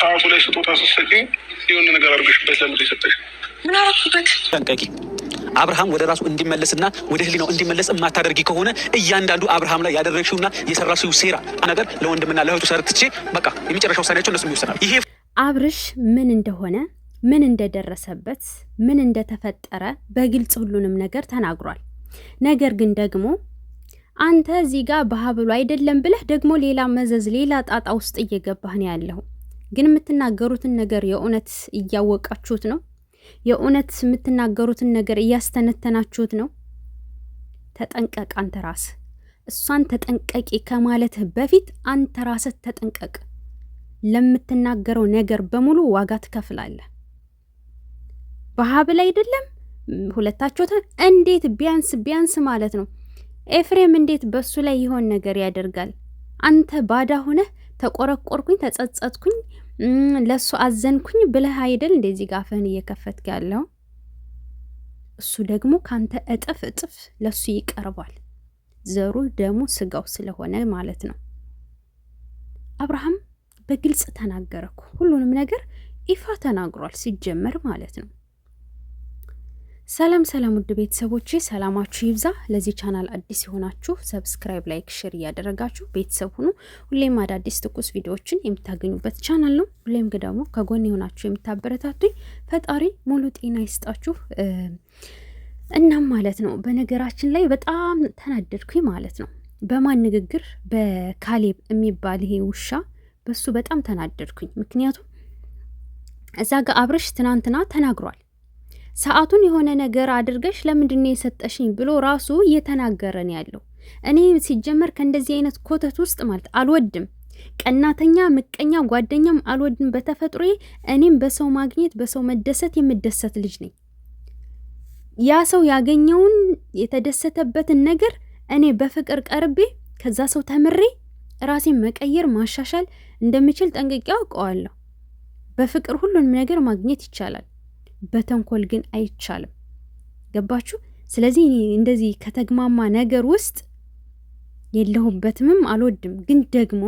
ሰዓቱ ላይ ስጦታ ስትሰጪኝ የሆነ ነገር አድርገሽበት ለምን የሰጠሽ? ምን አደረኩበት? ጠንቀቂ። አብርሃም ወደ ራሱ እንዲመለስና ወደ ህሊናው እንዲመለስ የማታደርጊ ከሆነ እያንዳንዱ አብርሃም ላይ ያደረግሽውና የሰራሽው ሴራ ነገር ለወንድምና ለእህቱ ሰርትቼ በቃ የመጨረሻ ውሳኔያቸው እነሱ ይወሰናል። ይሄ አብርሽ ምን እንደሆነ ምን እንደደረሰበት ምን እንደተፈጠረ በግልጽ ሁሉንም ነገር ተናግሯል። ነገር ግን ደግሞ አንተ እዚህ ጋር በሀብሉ አይደለም ብለህ ደግሞ ሌላ መዘዝ ሌላ ጣጣ ውስጥ እየገባህ ነው ያለው። ግን የምትናገሩትን ነገር የእውነት እያወቃችሁት ነው? የእውነት የምትናገሩትን ነገር እያስተነተናችሁት ነው? ተጠንቀቅ። አንተ ራስህ እሷን ተጠንቀቂ ከማለትህ በፊት አንተ ራስህ ተጠንቀቅ። ለምትናገረው ነገር በሙሉ ዋጋ ትከፍላለህ። በሀብል አይደለም ሁለታችሁ እንዴት ቢያንስ ማለት ነው ኤፍሬም እንዴት በሱ ላይ ይሆን ነገር ያደርጋል? አንተ ባዳ ሆነህ ተቆረቆርኩኝ፣ ተጸጸትኩኝ፣ ለሱ አዘንኩኝ ብለህ አይደል እንደዚህ ጋፈን እየከፈትክ ያለው? እሱ ደግሞ ካንተ እጥፍ ለሱ ይቀርባል። ዘሩ ደሙ ስጋው ስለሆነ ማለት ነው። አብርሃም በግልጽ ተናገረኩ። ሁሉንም ነገር ይፋ ተናግሯል ሲጀመር ማለት ነው። ሰላም ውድ ቤተሰቦቼ ሰላማችሁ ይብዛ። ለዚህ ቻናል አዲስ የሆናችሁ ሰብስክራይብ፣ ላይክ፣ ሼር እያደረጋችሁ ቤተሰብ ሁኑ። ሁሌም አዳዲስ ትኩስ ቪዲዮዎችን የምታገኙበት ቻናል ነው። ሁሌም ደግሞ ከጎን የሆናችሁ የምታበረታቱኝ ፈጣሪ ሙሉ ጤና ይስጣችሁ። እናም ማለት ነው በነገራችን ላይ በጣም ተናደድኩኝ ማለት ነው። በማን ንግግር? በካሌብ የሚባል ይሄ ውሻ በሱ በጣም ተናደድኩኝ። ምክንያቱም እዛ ጋር አብርሽ ትናንትና ተናግሯል። ሰዓቱን የሆነ ነገር አድርገሽ ለምንድነው የሰጠሽኝ ብሎ ራሱ እየተናገረን ያለው። እኔ ሲጀመር ከእንደዚህ አይነት ኮተት ውስጥ ማለት አልወድም። ቀናተኛ፣ ምቀኛ ጓደኛም አልወድም በተፈጥሮዬ። እኔም በሰው ማግኘት በሰው መደሰት የምደሰት ልጅ ነኝ። ያ ሰው ያገኘውን የተደሰተበትን ነገር እኔ በፍቅር ቀርቤ ከዛ ሰው ተምሬ ራሴን መቀየር ማሻሻል እንደምችል ጠንቅቄ አውቀዋለሁ። በፍቅር ሁሉንም ነገር ማግኘት ይቻላል፣ በተንኮል ግን አይቻልም። ገባችሁ? ስለዚህ እንደዚህ ከተግማማ ነገር ውስጥ የለሁበትምም፣ አልወድም። ግን ደግሞ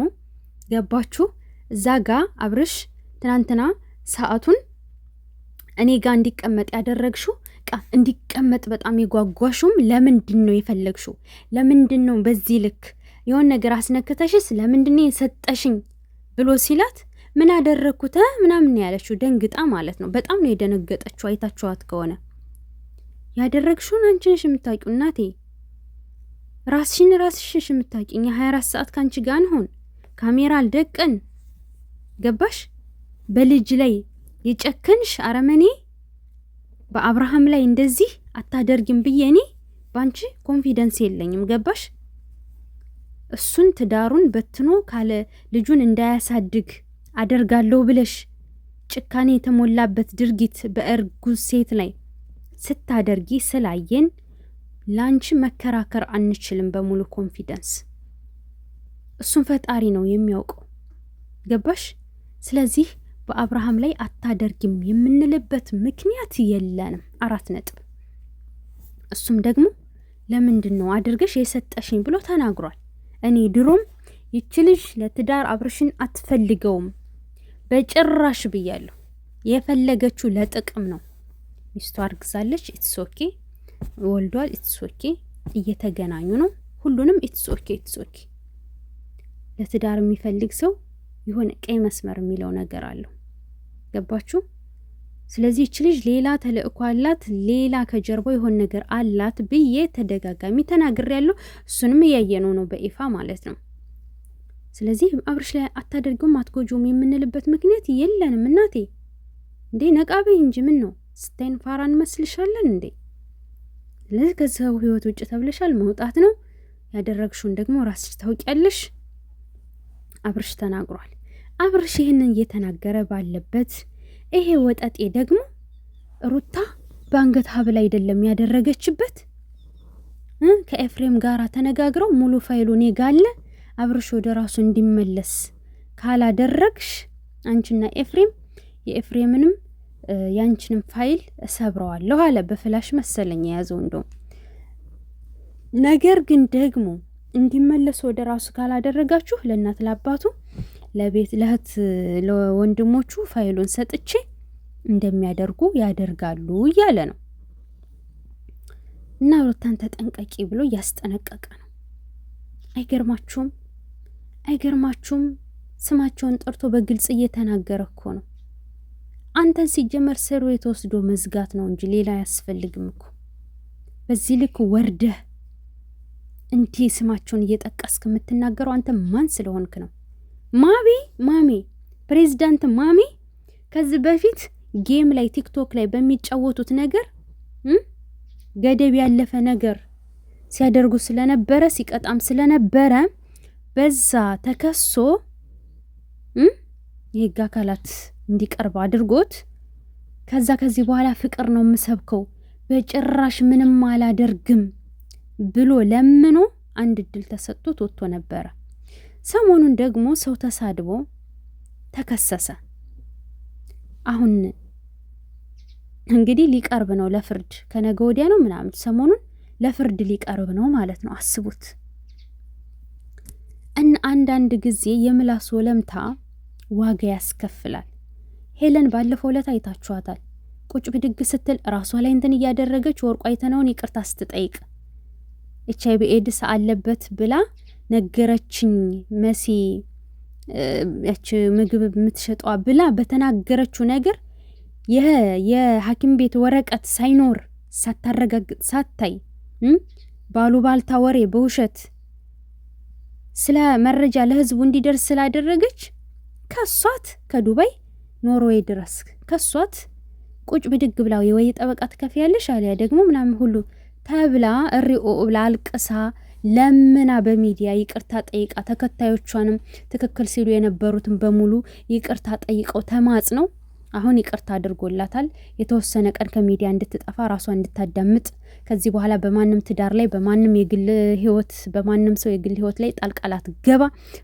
ገባችሁ? እዛ ጋ አብርሽ ትናንትና ሰዓቱን እኔ ጋር እንዲቀመጥ ያደረግሽው እንዲቀመጥ በጣም የጓጓሹም ለምንድን ነው የፈለግሽው? ለምንድን ነው በዚህ ልክ የሆነ ነገር አስነክተሽስ ለምንድን ነው የሰጠሽኝ ብሎ ሲላት ምን አደረኩት ምናምን ያለችው ደንግጣ ማለት ነው። በጣም ነው የደነገጠችው። አይታችኋት ከሆነ ያደረግሽውን አንቺ ነሽ የምታውቂው እናቴ። ራስሽን የምታውቂኝ 24 ሰዓት ካንቺ ጋር እንሆን ካሜራ አልደቀን። ገባሽ? በልጅ ላይ የጨከንሽ አረመኔ በአብርሃም ላይ እንደዚህ አታደርግም ብዬ እኔ ባንቺ ኮንፊደንስ የለኝም። ገባሽ? እሱን ትዳሩን በትኖ ካለ ልጁን እንዳያሳድግ አደርጋለሁ ብለሽ ጭካኔ የተሞላበት ድርጊት በእርጉዝ ሴት ላይ ስታደርጊ ስላየን ላንቺ መከራከር አንችልም በሙሉ ኮንፊደንስ። እሱን ፈጣሪ ነው የሚያውቀው። ገባሽ? ስለዚህ በአብርሃም ላይ አታደርጊም የምንልበት ምክንያት የለንም። 4 ነጥብ። እሱም ደግሞ ለምንድን ነው አድርገሽ የሰጠሽኝ ብሎ ተናግሯል። እኔ ድሮም ይች ልጅ ለትዳር አብርሽን አትፈልገውም በጭራሽ ብያለሁ። የፈለገችው ለጥቅም ነው። ሚስቱ አርግዛለች፣ ኢትስ ኦኬ። ወልዷል፣ ኢትስ ኦኬ። እየተገናኙ ነው፣ ሁሉንም ኢትስ ኦኬ። ለትዳር የሚፈልግ ሰው የሆነ ቀይ መስመር የሚለው ነገር አለው። ገባችሁ? ስለዚህ ይች ልጅ ሌላ ተልእኮ አላት፣ ሌላ ከጀርባው የሆነ ነገር አላት ብዬ ተደጋጋሚ ተናግሬያለሁ። እሱንም እያየነው ነው በይፋ ማለት ነው። ስለዚህ አብርሽ ላይ አታደርጉም አትጎጁም የምንልበት ምክንያት የለንም እናቴ። እንዴ ነቃቤ እንጂ ምን ነው ስታይን ፋራ እንመስልሻለን እንዴ? ስለዚህ ከሰው ህይወት ውጭ ተብለሻል፣ መውጣት ነው ያደረግሽውን ደግሞ ራስሽ ታውቂያለሽ። አብርሽ ተናግሯል። አብርሽ ይህንን እየተናገረ ባለበት ይሄ ወጠጤ ደግሞ ሩታ በአንገት ሀብል አይደለም ያደረገችበት። ከኤፍሬም ጋር ተነጋግረው ሙሉ ፋይሉ እኔ ጋር አለ። አብርሽ ወደ ራሱ እንዲመለስ ካላደረግሽ አንቺና ኤፍሬም የኤፍሬምንም ያንቺንም ፋይል እሰብረዋለሁ አለ። በፍላሽ መሰለኝ የያዘው እንደውም። ነገር ግን ደግሞ እንዲመለስ ወደ ራሱ ካላደረጋችሁ ለእናት ለአባቱ ለቤት ለእህት ለወንድሞቹ ፋይሉን ሰጥቼ እንደሚያደርጉ ያደርጋሉ እያለ ነው። እና ሩታን ተጠንቀቂ ብሎ እያስጠነቀቀ ነው። አይገርማችሁም? አይገርማችሁም? ስማቸውን ጠርቶ በግልጽ እየተናገረ እኮ ነው። አንተን ሲጀመር ስሩ የተወስዶ መዝጋት ነው እንጂ ሌላ አያስፈልግም እኮ። በዚህ ልክ ወርደህ እንዲህ ስማቸውን እየጠቀስክ የምትናገረው አንተ ማን ስለሆንክ ነው? ማሜ ፕሬዚዳንት ማሜ ከዚህ በፊት ጌም ላይ ቲክቶክ ላይ በሚጫወቱት ነገር ገደብ ያለፈ ነገር ሲያደርጉ ስለነበረ ሲቀጣም ስለነበረ በዛ ተከሶ የህግ አካላት እንዲቀርብ አድርጎት ከዚህ በኋላ ፍቅር ነው የምሰብከው በጭራሽ ምንም አላደርግም ብሎ ለምኖ አንድ እድል ተሰጥቶት ወጥቶ ነበረ። ሰሞኑን ደግሞ ሰው ተሳድቦ ተከሰሰ። አሁን እንግዲህ ሊቀርብ ነው ለፍርድ፣ ከነገ ወዲያ ነው ምናምን ሰሞኑን ለፍርድ ሊቀርብ ነው ማለት ነው። አስቡት። እና አንዳንድ ጊዜ የምላስ ወለምታ ዋጋ ያስከፍላል። ሄለን ባለፈው ዕለት አይታችኋታል። ቁጭ ብድግ ስትል ራሷ ላይ እንትን እያደረገች ወርቋ አይተነውን ይቅርታ ስትጠይቅ HIV ኤድስ አለበት ብላ ነገረችኝ መሲ ያች ምግብ የምትሸጠዋ ብላ በተናገረችው ነገር የሐኪም ቤት ወረቀት ሳይኖር ሳታረጋግጥ ሳታይ ባሉባልታ ወሬ በውሸት ስለ መረጃ ለህዝቡ እንዲደርስ ስላደረገች ከሷት ከዱባይ ኖርዌይ ድረስ ከሷት ቁጭ ብድግ ብላ የወይ ጠበቃ ትከፍያለሽ አሊያ ደግሞ ምናምን ሁሉ ተብላ እሪኦ ብላ አልቅሳ ለምና በሚዲያ ይቅርታ ጠይቃ ተከታዮቿንም ትክክል ሲሉ የነበሩትን በሙሉ ይቅርታ ጠይቀው ተማጽነው አሁን ይቅርታ አድርጎላታል። የተወሰነ ቀን ከሚዲያ እንድትጠፋ ራሷ እንድታዳምጥ ከዚህ በኋላ በማንም ትዳር ላይ በማንም የግል ህይወት በማንም ሰው የግል ህይወት ላይ ጣልቃላት ገባ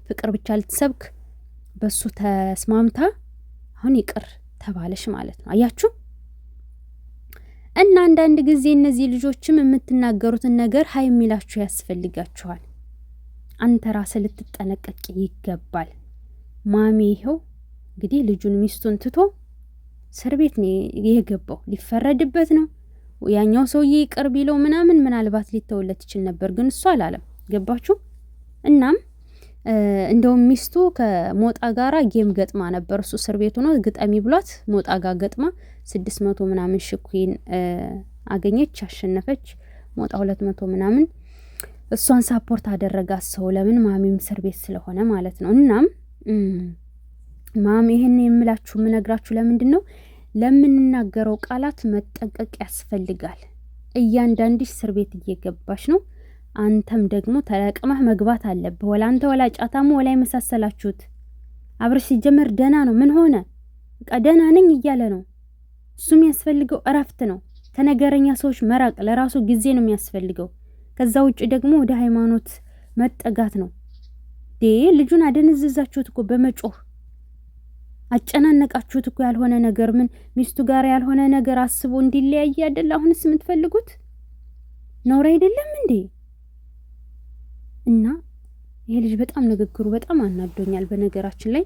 ፍቅር ብቻ ልትሰብክ በሱ ተስማምታ አሁን ይቅር ተባለሽ ማለት ነው። አያችሁ? እና አንዳንድ ጊዜ እነዚህ ልጆችም የምትናገሩትን ነገር ሀይ የሚላችሁ ያስፈልጋችኋል። አንተ ራስህ ልትጠነቀቅ ይገባል። ማሚ ይኸው እንግዲህ ልጁን ሚስቱን ትቶ እስር ቤት ነው የገባው። ሊፈረድበት ነው። ያኛው ሰውዬ ይቅር ቢለው ምናምን ምናልባት ሊተውለት ይችል ነበር፣ ግን እሱ አላለም። ገባችሁ? እናም እንደውም ሚስቱ ከሞጣ ጋራ ጌም ገጥማ ነበር። እሱ እስር ቤት ሆኖ ግጠሚ ብሏት ሞጣ ጋር ገጥማ 600 ምናምን ሽኩን አገኘች፣ አሸነፈች። ሞጣ 200 ምናምን እሷን ሳፖርት አደረጋት ሰው። ለምን? ማሚም እስር ቤት ስለሆነ ማለት ነው። እናም ማሚ ይሄን የምላችሁ የምነግራችሁ ለምንድን ነው? ለምንናገረው ቃላት መጠንቀቅ ያስፈልጋል። እያንዳንድሽ እስር ቤት እየገባሽ ነው። አንተም ደግሞ ተለቅመህ መግባት አለብህ። ወላ አንተ ወላ ጫታሙ ወላ የመሳሰላችሁት አብርሽ ሲጀመር ደህና ነው። ምን ሆነ? በቃ ደህና ነኝ እያለ ነው። እሱ የሚያስፈልገው እረፍት ነው። ከነገረኛ ሰዎች መራቅ ለራሱ ጊዜ ነው የሚያስፈልገው። ከዛ ውጭ ደግሞ ወደ ሃይማኖት መጠጋት ነው። ልጁን አደነዘዛችሁት እኮ በመጮህ አጨናነቃችሁት እኮ። ያልሆነ ነገር ምን ሚስቱ ጋር ያልሆነ ነገር አስቦ እንዲለያይ አይደል አሁንስ የምትፈልጉት? ነውር አይደለም እንዴ? እና ይሄ ልጅ በጣም ንግግሩ በጣም አናዶኛል። በነገራችን ላይ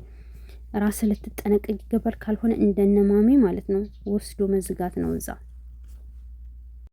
ራስ ልትጠነቀቅ ይገባል። ካልሆነ እንደነማሚ ማለት ነው ወስዶ መዝጋት ነው እዛ